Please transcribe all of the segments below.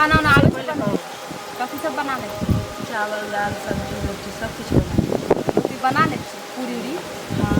खाना उना आलू कथी सब बना ले? चावल दाल सब्जी रोटी सब कुछ बना रोटी बना ले पूरी उरी हाँ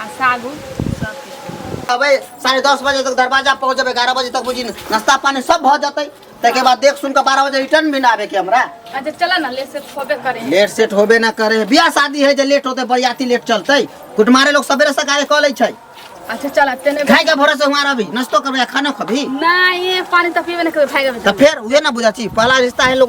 आ साग उग सब कुछ अबे 10:30 बजे तक दरवाजा पहुंच जाबे 11 बजे तक बुझी नाश्ता पानी सब भ जतै तके बाद देख सुन के 12 बजे रिटर्न भी ना आवे के हमरा अच्छा चला ना ले से खोबे करे लेट सेट होबे ना करे बियाह शादी है जे लेट होते बरियाती लेट चलते कुटमारे लोग सवेरे से काहे क लै छै अच्छा चला तेने खाए के भरोसे हमारा भी नाश्तो करबे खाना खबी नहीं ये पानी तो पीबे नहीं करे भाई तो फिर उहे ना बुझा छी पहला रिश्ता है लोग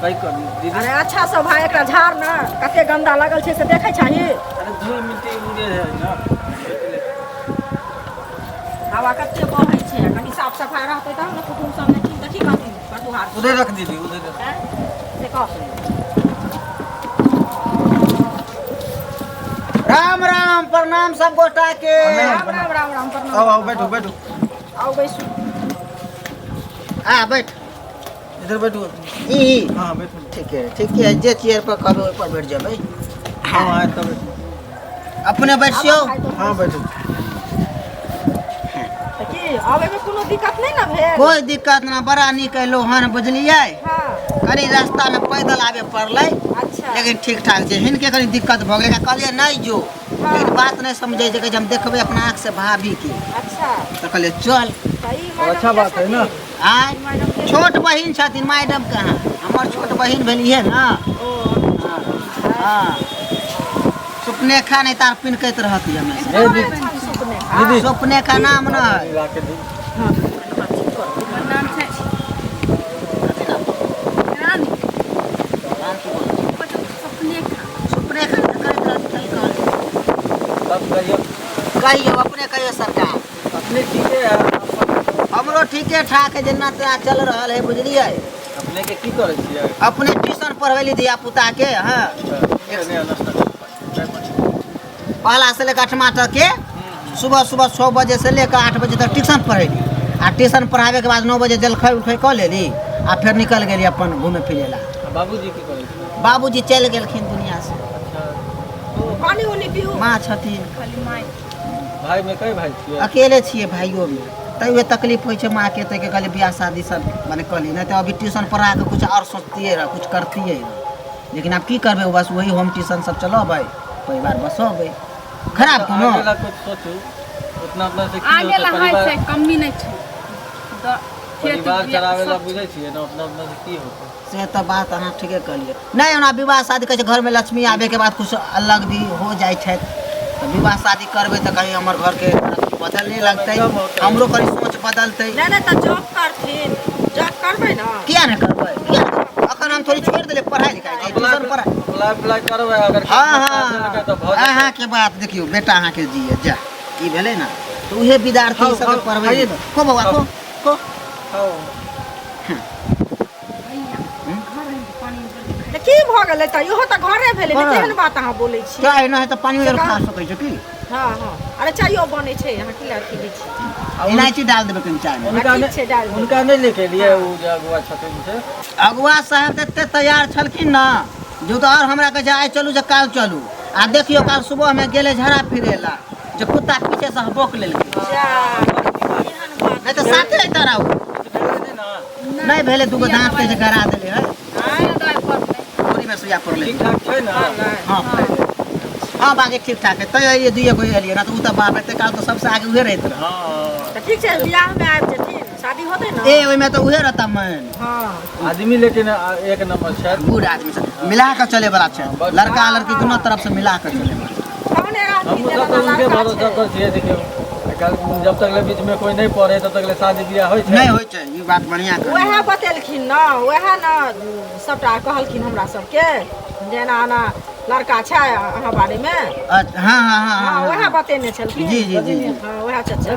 कई कर दीदी अरे अच्छा सब भाई एकरा झाड़ ना कते गंदा लगल छै से देखे छही अरे धूल मिट्टी उड़े है ना हवा कते बहै छै कनी साफ सफाई रहतै तब ना कुटुम सब ने ठीक देखी कहती पटुहार उधर रख दीदी उधर रख। से कह राम राम प्रणाम सब गोटा के राम राम राम राम प्रणाम आओ आओ बैठो बैठो आओ बैसू आ बैठ इधर बैठो ई हाँ बैठो ठीक है जे चेयर पर कहबे ओइ पर बैठ जाबे हाँ आए तब बैठो अपने बैठियो हाँ बैठो त की आवे में कोनो दिक्कत नहीं ना भेल कोई दिक्कत ना बड़ा निक है लोहन बुझलिए हां कनी रास्ता में पैदल आवे पड़लै अच्छा लेकिन ठीक ठाक छै हिनके कनी दिक्कत भ गेलै कहलिए नहीं जो लेकिन बात नहीं समझे छै कि हम देखबे अपना आँख से भाभी की अच्छा तो कहलिए चल सही अच्छा बात है ना आय छोट बहिन छथिन मैडम कहाँ हमर छोट बहिन भेलिए ना हाँ सुपनेखा नहीं तार पिनकैत रहती हमेशा ए दीदी दीदी सुपनेखा नाम न है ला के दी नाम छै रानी सपने का सुपनेखा करैत रहती की कहलिए तब कहियो कहियो अपने कहियो सरकार अपने ठीक है हमरो ठीके ठाक है जेना तेना चल रहल है बुझलिए अपने के की करे छियै अपने ट्यूशन पढ़वेली धिया पुता के हाँ नहीं नाश्ता पहला से लेकर 8वां तक के सुबह 6 बजे से लेकर 8 बजे तक ट्यूशन पढ़ेली आ ट्यूशन पढ़ावे के बाद 9 बजे जलखै उठै कऽ लेली आ फिर निकल गेली अपन घूमे फिरे ला बाबूजी की करे छियै बाबूजी चलि गेलखिन दुनिया से पानी उनी पियो माँ छथिन खाली माई भाई में कई भाई छियै अकेले छिए भाइयों में तैयो तकलीफ होइ छै माँ के तै के कहलिए बियाह शादी सब माने कहली नहीं तो अभी ट्यूशन पढ़ा के कुछ और सोचतिए रह कुछ करतिए रह लेकिन अब की करबे बस वही होम ट्यूशन सब चलबै परिवार बसबै खराब कोनो आगे ला कुछ सोचू उतना अपना से की आगे होतै ला है परिवार से कमी नहीं छै परिवार चलावे ला बुझै छियै ना अपना अपना से की होतै से तो बात अहाँ ठीके कहलिए नहीं ओना विवाह शादी कहै छै घर में लक्ष्मी आवे के बाद कुछ अलग भी हो जाइ छै तो विवाह शादी करबै तो कहीं हमर घर के बदलने लगतै हमरो कहीं सोच बदलतै नहीं त जॉब करथिन जॉब करबै ना किया नहीं करबै किया अखन हम थोड़ी छोड़ देले पढ़ाई लिखाई ट्यूशन पढ़ाई अप्लाई करबै अगर हाँ तो बहुत अहाँ के बात देखियो बेटा अहाँ के जिए जा ई भेलै ना तो उहे विद्यार्थी खाओ, सब खाओ, पढ़बै खाइए ना। को बौआ को को खाओ त की भ गेलै त इहो त घरे भेलै हाँ। केहन बात अहाँ बोलै छी क्या एना है तो पानी में खा सकै छै की हां हां अरे चायो बनै छै अहाँ की लाठी दै छी इलायची डाल देबै कनि चाय में उनका ठीक छै, डाल दो। उनका नहीं लेके लिए वो जो अगुआ छथिन से अगुआ साहब एते तैयार छलखिन ना जो तो और हमरा कहे आइ चलू जे काल चलू आ देखियो काल सुबह में गेले झड़ा फिरे ला जो कुत्ता पीछे से भोक लेलकै जा एहन बात नहीं तो साथे है तारा नहीं भेले दुगो दांत के जे गड़ा देले है आए दवाई पर पूरी में सुइया पड़ले ठीक ठाक छै ना हां हां बाकी ठीक ठाक है तय ये दुइए गो एलिए ना तो उ त बाप एते काल तो सबसे आगे उहे रहत रहे हाँ त ठीक छै बियाह में आबि जेथिन शादी होतै ना ए ओइ में तो उहे रहता मन हां आदमी लेकिन एक नंबर छै बूढ़ आदमी से मिला के चले वाला छै लड़का लड़की दोनों तरफ से मिला के चले वाला कौन हम आदमी सब तो उनके भरोसा पर छियै देखियो कल जब तक ले बीच में कोई नहीं पढ़े तब तक ले शादी बियाह होइ छै नहीं होय छै ई बात बढ़िया कर वएह बतेलखिन ना वएह ना सबटा कहलखिन हमरा सबके जेना ना लड़का छै अहाँ बारे में अच्छा हां हां हां हां वएह बतेने छलखिन जी जी जी हां वएह चाचा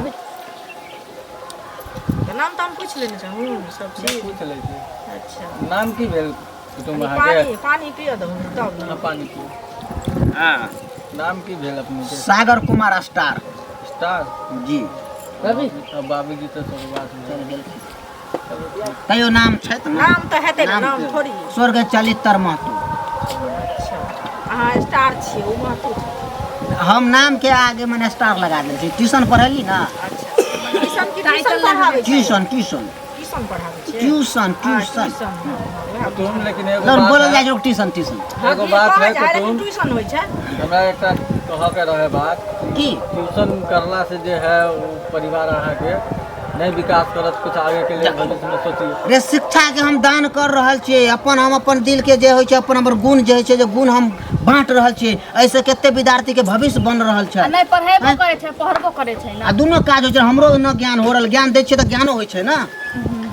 त नाम त हम पूछ लेने छहु सब चीज पूछ लै छी अच्छा नाम की भेल कुटुंब अहाँके पानी पानी पियो दहु तब ना ना पानी की हां नाम की भेल अपने के सागर कुमार स्टार स्टार जी अब बाबूजी तो सब बात में तैयो नाम छै त नाम त हेतै ना नाम नाम छै। थोड़ी स्वर्ग चलितर महतो अच्छा अहाँ स्टार छियै ओ महतो छै। हम नाम के आगे मैंने स्टार लगा देले छी ट्यूशन पढ़ली ना अच्छा ट्यूशन की ट्यूशन पढ़ाबै छी ट्यूशन ट्यूशन ट्यूशन ट्यूशन पढ़ाबै छियै ट्यूशन ट्यूशन तुम लेकिन एगो लड़ बात बोलल है, जाइ छै ट्यूशन ट्यूशन एगो बात है कि तुम ट्यूशन होइ छै हमरा एकटा कह के रहे बात की ट्यूशन करला से जे है वो परिवार अहाँ के नहीं विकास करत, कुछ आगे के लिए भविष्य में सोचिए। रे शिक्षा के हम दान कर रहल छियै, अपन हम अपन दिल के जे होइ छै, अपन हमर गुण जे होइ छै, जे गुण हम बाँट रहल छियै, ऐसे कते विद्यार्थी के भविष्य बन रहल आ छै। नहीं पढ़ेबो करे छै पढ़बो करे छै आ ना। दुनू काज होइ छै, हमरो न ज्ञान हो रहल, ज्ञान दै छियै तऽ ज्ञानो होइ छै ना।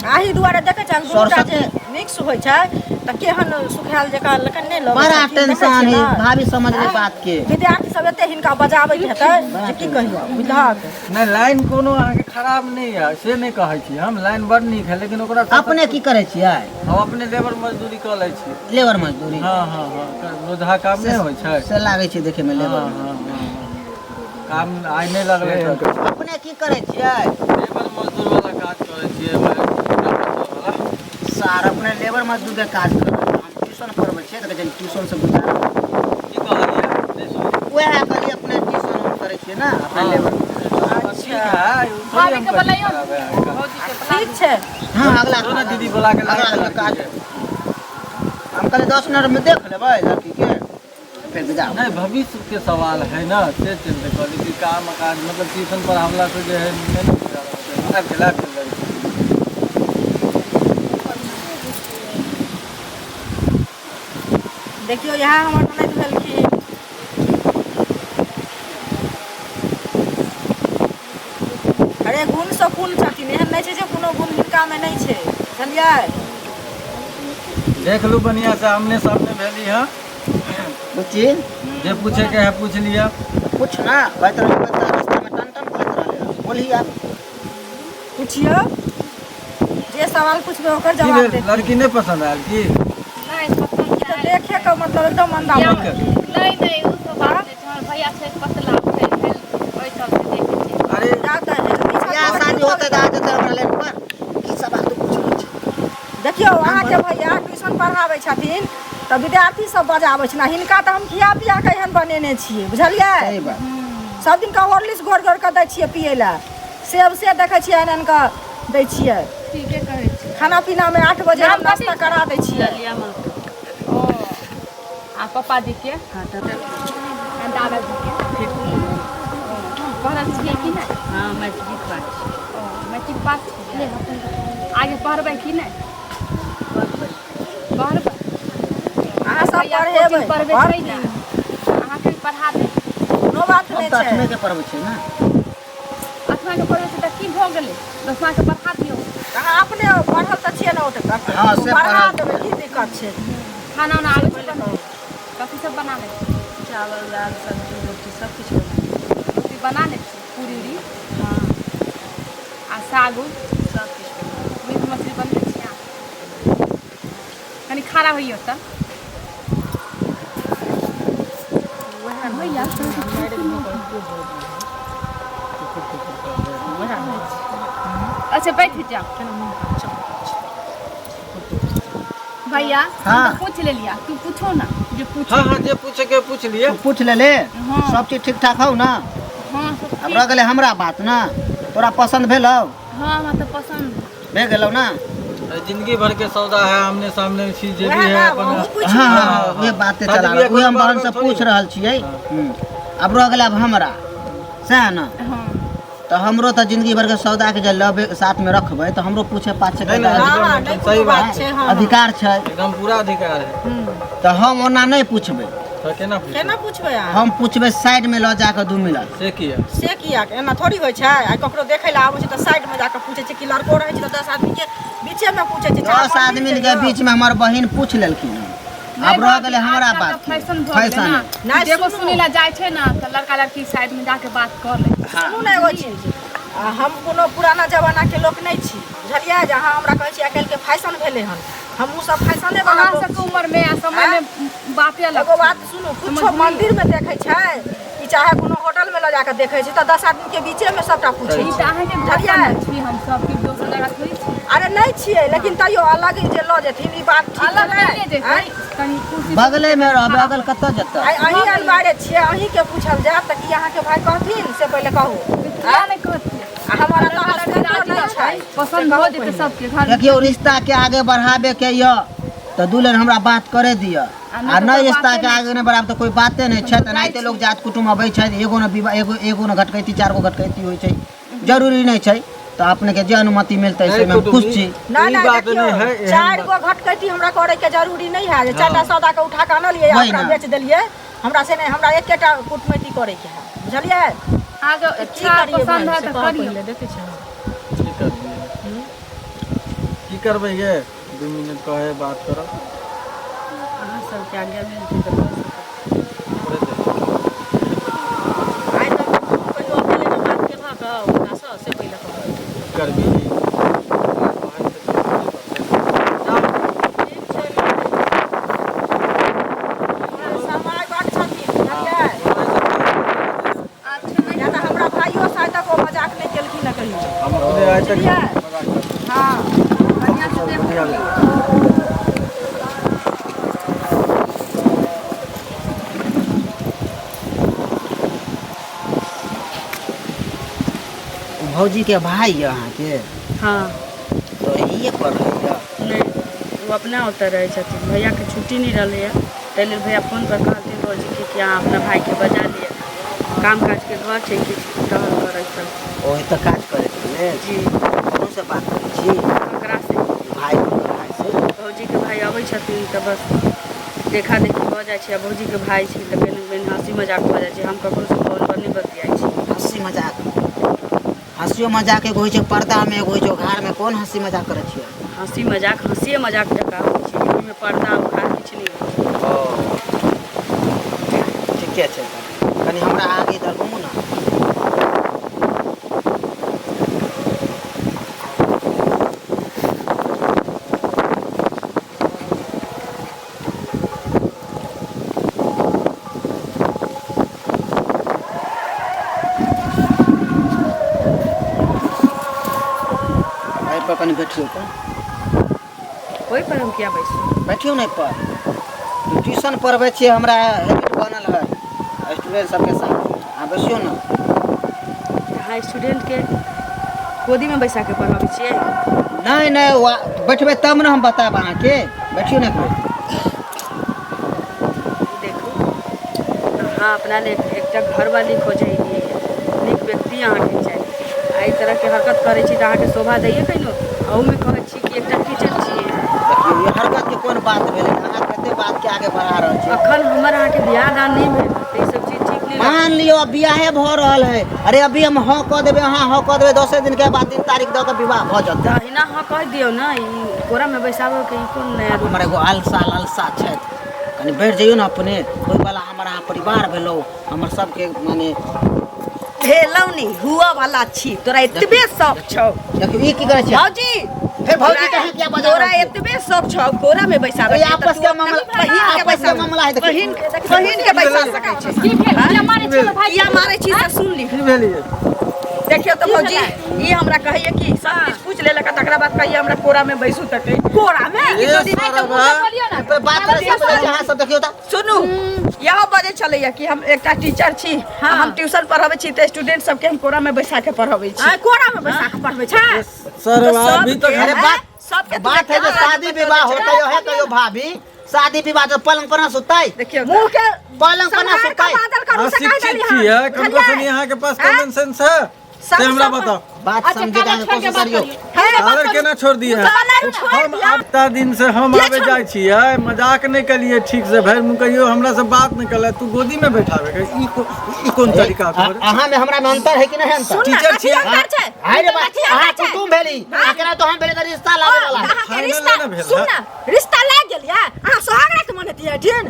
आही दुआरे देखै छै दुनूटा जे मिक्स होइ छै तऽ केहन सुखायल जकाँ लकन नहि लगै बड़ा छै, देखै टेंशन छियै है ना? भाभी समझ ले बात के। विद्यार्थी सब एते हिनका बजाबैत हेतै जे की कहियो बुझलहक नहीं लाइन कोनो अहाँ के खराब नहीं है, से नहीं कहै छी हम, लाइन बड़ नीक है, लेकिन ओकरा अपने की करे छियै? हम अपने लेबर मजदूरी कऽ लै छी। लेबर मजदूरी हाँ हाँ हाँ, रोजहा काम नहीं होइ छै। से लागे छै देखे में लेबर हाँ, हाँ, हाँ, काम आइ नहीं लगले तऽ अपने की करे छियै? लेबर मजदूर वाला काज करै छियै भाई। सार अपने लेबर मजदूर के काज कर, हम ट्यूशन पढ़बै छियै तऽ कहै ट्यूशन से गुजारा। की कहलियै नहीं सुनी। वएह कहलिए अपने ट्यूशन हम करे छियै ना, अपने हाँ। लेबर। ठीक है उ थोड़ी भाभी हम के कहै बोलैयो छी खराब है। भौजी के बोला ठीक छै हाँ अगला तो ना दीदी बोला के अगला लगा काज हम कहले 10 मिनट में देख लेबै लड़की के फिर विदा। नहीं भविष्य के सवाल है ना, से चलते कहली कि काम काज मतलब ट्यूशन पढ़ावला से जो है नहीं गुजारा होता है। लाइफ देखियो यहाँ हमर ननद भेलखिन अरे गुण से गुण छथिन, एहन नहीं छै जे कोनो गुण हिनका में नहीं छै बुझलियै। देख लू बढ़िया से आमने सामने भेली है, बुच्ची जे पूछे के है पूछ लिया। कुछ ना कहत रहे रास्ता में टन टन कहत रहे बोली आप पूछियो जे सवाल पूछबे ओकर की जवाब भेल, दे। लड़की नहीं पसंद आयल की? नहीं पसंद तो देखे का मतलब एकदम अंधा ठीक बन। है। नहीं उ सब बात नहीं छै, हमर भैया छै पतला छै ओइ सब से देखे छै। अरे जाता है या शादी होते तो आ जेते हमरा लाइन पर की सब बात पूछै छै। देखियो अहाँ के भैया ट्यूशन पढ़ाबै छथिन तऽ विद्यार्थी सब बजाबै छै ना, हिनका तऽ हम खिया पिया के एहन बनेने छियै बुझलियै। सही बात। सब दिन का हॉर्लिक्स घोर घोर के दै छियै पियै ला, सेब से देखै छियै एहन का दै छियै। ठीके कहै छै। खाना पीना में 8 बजे हम नाम नाश्ता कथी? करा दै छियै। ओ आ पापा जी के आ दादा जी के पढ़ल छियै कि नहीं? हाँ मैट्रिक पास ओ मैट्रिक पास छियै, आगे पढ़बै कि नहीं? पढ़बै अहाँ सब भैया पढ़ेबै कोचिंग पढ़बै छै ने, अहाँ के पढ़ा दे। कोनो बात हम नहीं तो छै। अठमे के पढ़बै छै ना। 8वां के पढ़बै छै तऽ की भऽ गेलै, 10वां के पढ़ा दियौ। अहाँ अपने पढ़ल तऽ छियै ना ओते तक। हाँ, से पढ़ा पढ़ल। देबै की दिक्कत छै। खाना उना आबै छै बनाबै? कथी सब बना लै छी? चावल दाल सब्जी रोटी सब कुछ बना रोटी बना लै छी, पूरी उरी आ साग उग सब कुछ बना। मीट मछली बनबै छी अहाँ? कनी खड़ा होइयो तऽ भैया अच्छा बैठ जाओ भैया। हाँ। हम तो पूछ ले लिया, तू पूछो ना जो पूछो। हाँ हाँ जे पूछे के पूछ लिए। पूछ ले ले हाँ। सब चीज ठीक ठाक हौ ना। हाँ सब अब ठीक। रह गेलै हमरा बात ना, तोरा पसंद भेलौ? हाँ हमरा तो पसंद भे गेलौ ना। जिंदगी भर के सौदा है, आमने सामने चीज जे भी वएह है ना अपन। हमहूँ पूछि हाँ लियै। हाँ उहे बाते शादी चला बियाह उहे हम कोनो बहन से बात थोड़ी पूछ है। रहल छियै। हाँ। अब रह गेलै अब हमरा सएह ना। हाँ तो हमरो तो जिंदगी भर के सौदा के जे लव साथ में रखबै तो हमरो पूछे पाछे के नहीं, नहीं, हाँ हाँ नहीं सही कोनो बात बात छै। हाँ अधिकार छै। एकदम पूरा अधिकार है। तो हम ओना नहीं पूछबै, तो केना पूछे? केना पूछबै अहाँ? हम पूछबै साइड में ल जाके 2 मिनट। से किया? से किया एना थोड़ी होइ छै। आ ककरो देखै ला आबै छै तऽ साइड में जाके पूछै छै कि लड़को रहै छै तऽ 10 आदमी के बीचे में पूछै छै। 10 आदमी के बीच में हमर बहिन पूछ लेलखिन हन। अब रह गेलै हमरा बात की? फैशन भऽ गेलै फैशन ना। है। नहीं, देखो सुनू। सुनी ला जाइ छै ना तऽ लड़का लड़की साइड में जाके बात कर ले। सुनू ने एगो चीज, हम कोनो पुराना जमाना के लोक नहीं छी बुझलियै। जे अहाँ हमरा कहै छी आइ काल्हि के फैशन भेलै हन, हमहूँ सब फैशने वाला अहाँ लोक सबके छी। उम्र में आ समय में बाते अलग एगो छै। बात सुनू, कुछो समझलियै? मंदिर में देखै छै कि चाहे कोनो होटल में ल जाके देखै छै तऽ 10 आदमी के बीचे में सबटा पूछै ई छै। तऽ अहाँके बुझलियै? घर छी हम सब की दोसर जगह थोड़ी छी। अरे नहीं छियै लेकिन तैयो अलग जे ल जेथिन ई बात ठीक अलग है। नहीं जेतै, कनी कुर्सी बगले में रहबै, अगल कतऽ जेतै? अहीं अनबारे छियै, अहीं के पूछल जायत तऽ कि अहाँ के भाई कहथिन से पहिले कहू। किया नहीं कहती हमारा तो हस्बैंड नहीं छै पसंद हो जेतै सबके घर में। देखियो रिश्ता के आगे बढ़ावे के य तो दुल्हन हमरा बात करे दिया आ नहीं रिश्ता के आगे नहीं बढ़ावे तो कोई बाते नहीं छै। एनाहिते लोग जात कुटुम अबै छै एगो न विवाह एगो न घटकैती 4 गो घटकैती होइ छै जरूरी नहीं छै तो अपने के जे अनुमति मिलते से हम खुश छी। ना ना बात देखियो नहीं है, 4 गो घटकैती हमरा करे के जरूरी नहीं है। 4टा सौदा के उठा के आनलिए वही अपना ना। बेच देलिए हमरा से नहीं हमरा एकेटा कुटमैती करे के है बुझलिए। आगे अच्छा पसंद है तो करियो। देखे छै की करबिए की करबै ये 2 मिनट कहे बात करब अहाँ सबके आगे में तो आइ तक कहियो अकेले में बात के भाग ओकरा से पहिले कहब करबी समय बात छथिन बुझलिए। या तऽ हमरा भाइयो से तक ओ मजाक नहीं केलखिन कहियो हम अपने आज तक बुझलिए। हाँ बढ़िया से देखो। भौजी के भाई है अहाँ के हाँ तो ये पर है नहीं वो अपना उतर रहे छथिन भैया के छुट्टी नहीं रही है पहले भैया फोन पर कहते रोजी के कि अहाँ अपना भाई के बजा लिए काम काज के घर छै कि टहल करे सब ओही तो काज करे छले जी कौन से बात करै छी ओकरा से भाई से भौजी के भाई अबै छथिन तऽ बस देखा देखी भऽ जाइ छै आ भौजी के भाई छै तऽ कनि हँसी मजाक भऽ जाइ छै हम ककरो से फोन पर नहीं बतियाइ छी हंसी मजाक हंसियो मजाक एगो होइ छै पर्दा में एगो होइ छै घर में कोन हंसी मजाक करे छियै हंसी मजाक हंसिए मजाक जकाँ होइ छै एहिमे पर्दा उखाड़ किछु नहीं होइ छै ठीके छै कनी हमरा आगे इधर घुमू ना एहि पर कनी बैठियो तो ओहि पर हम किया बैसू बैठियो नहीं पर ट्यूशन पढ़बै छियै हमरा हैबिट बनल है स्टूडेंट सबके साथ अहाँ बैसियो ना अहाँ स्टूडेंट के गोदी में बैसा के पढ़ाबै छियै नहीं नहीं बैठबै तब ना हम बताब अहाँके बैठियो नहीं करू देखू अहाँ अपना ले एकटा घरवाली खोजै नीक व्यक्ति अहाँके चाही एहि तरह के हरकत करै छी तऽ अहाँके शोभा दैए कहिनो अहूमे कहै छी कि एकटा टीचर छियै देखियो ये हरकत के कोन बात भेलै अहाँ कते बात के आगे बढ़ा रहल छी अखन हमर अहाँके बियाह दान नहीं भेल तऽ ई सब चीज ठीक नहीं मान लियो अब बियाहे भ रहल है अरे अभी हम हाँ कह देबै अहाँ हाँ कह देबै 10 दिन के बाद 3 तारीख दऽ के विवाह भ जेतै तहिना हाँ कह दियौ ने ई कोरा में बैसाबो के ई कोन नया रूप हमर एगो अलसा छै कनी बैठ जइयो ना अपने कोई वाला हमर अहाँ परिवार भेलौ हमर सबके माने भेलौ नहीं हुआ वाला छी तोरा एतबे शौक छौ देखियो ई की करै छै भौजी फिर भौजी कहाँ किया बजा तोरा एतबे शौक छौ कोरा में बैसाबे ये आपस के मामला है देखियो बहिन के बैसा सकै छी की भेल किया मारै छियै भाई किया मारै छी से सुन ली की भेलिए देखियो तो भौजी ई हमरा कहैये कि सब चीज पूछ लेलक तकरा बाद कहिए हमरा कोरा में बैसू तक कोरा में बोलियो ना पे बात करे से अहाँ सब देखियो ता सुनू यहाँ बजे चलैया कि हम एकटा टीचर छी हम ट्यूशन पढ़ाबै छी तऽ स्टूडेंट सबके हम कोरा में बैसा के पढ़ाबै छी कोरा में बैसा के पढ़बै छै सर अभी तो अरे बात है जो शादी विवाह होता है कहियो भाभी शादी विवाह तो पलंग पर ना सुतै देखियो मुंह के पलंग पर ना सुतै शिक्षित छियै कम से कम यहाँ के पास कॉमन सेंस है से हमरा बताओ बात समझे का कोशिश करियो अरे केना छोड़ दिए हम इतना दिन से हम आवे जाय छियै मजाक नहीं कलिए ठीक से भैर मुँह कहियो हमरा से बात नहीं कले तू गोदी में बैठावे के ई कोन तरीका कर अहाँ में हमरा में अंतर है कि नहीं अंतर टीचर छियै हाय रे बात अहाँ कुटुम भेली एकरा तो हम भेले त रिश्ता लागे वाला फाइनल ना भेल सुन ना रिश्ता लाग गेल या अहाँ सोहाग रात मनतियै ठीक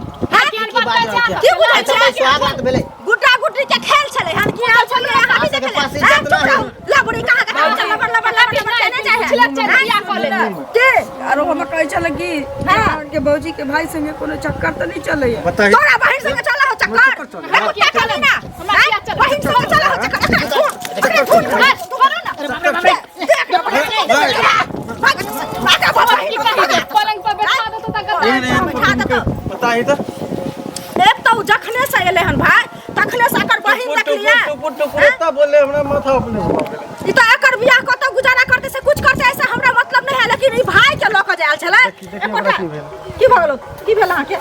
की बात है की बुझै छै स्वागत भेले गुड्डा गुड्डी के खेल छलै हन की हाल छलै अहाँ भी के पास देखले इज्जत ना है लाबड़ी कहाँ के लबर लबर लबर कहने चाहे के आरो हम कहै छल कि के भौजी के भाई संगे कोनो चक्कर त नहीं चलैया बताइए तोरा बहिन संगे चला हो चक्कर हम क्या चले ना बहिन संगे चला हो चक्कर फोन करो ना पलंग पर बैठा दो तो तक बताइए तो एक तो जखने से एले हन भाई अखले साकर बहिन देखलिए टुकुर बोले हमरा माथा अपने हो गेल। ई तो एकर बियाह कतौ गुजारा करते से कुछ करते ऐसा हमरा मतलब नहीं है, लेकिन ई भाई के लक जायल छले। की भगलो की भेल अहाँ के?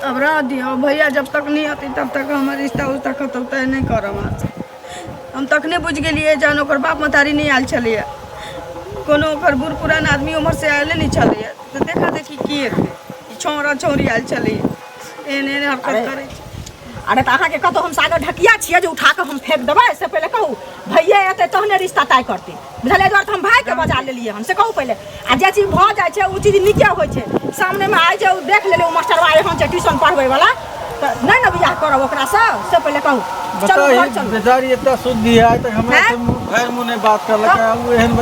अब रह दियो भैया, जब तक नहीं आती तब तक हमार रिश्ता उस्ता खत्म तय नहीं करब। हम तखने बुझ गेलिए जान ओकर बाप मतारी नहीं आयल छलिए, कोनो ओकर बूढ़ पुरान आदमी उम्र से आयल नहीं छलिए, तो देखा देखी की छौरा छौरी आयल छलिए, एहन एहन हरकत करे। अरे तो अहाँ के कतो हम सागर ढकिया छिए जे उठा के हम फेंक देबै? इससे पहले कहू भैया एते तहने रिश्ता तय करते, बुझलिए? द्वार हम भाई के बजा लेलिए हम, से कहू पहले। आ जे चीज भ जाय छै उ चीज नीके होय छै, सामने में आइ जे देख लेले उ मास्टरवा एहन छै ट्यूशन पढ़बै वाला, त नै न बियाह करब ओकरा से पहले कहू। चलो घर चलो। बेचारी इतना शुद्ध है, आज तक हमरा से मुंह बात करलक, एहन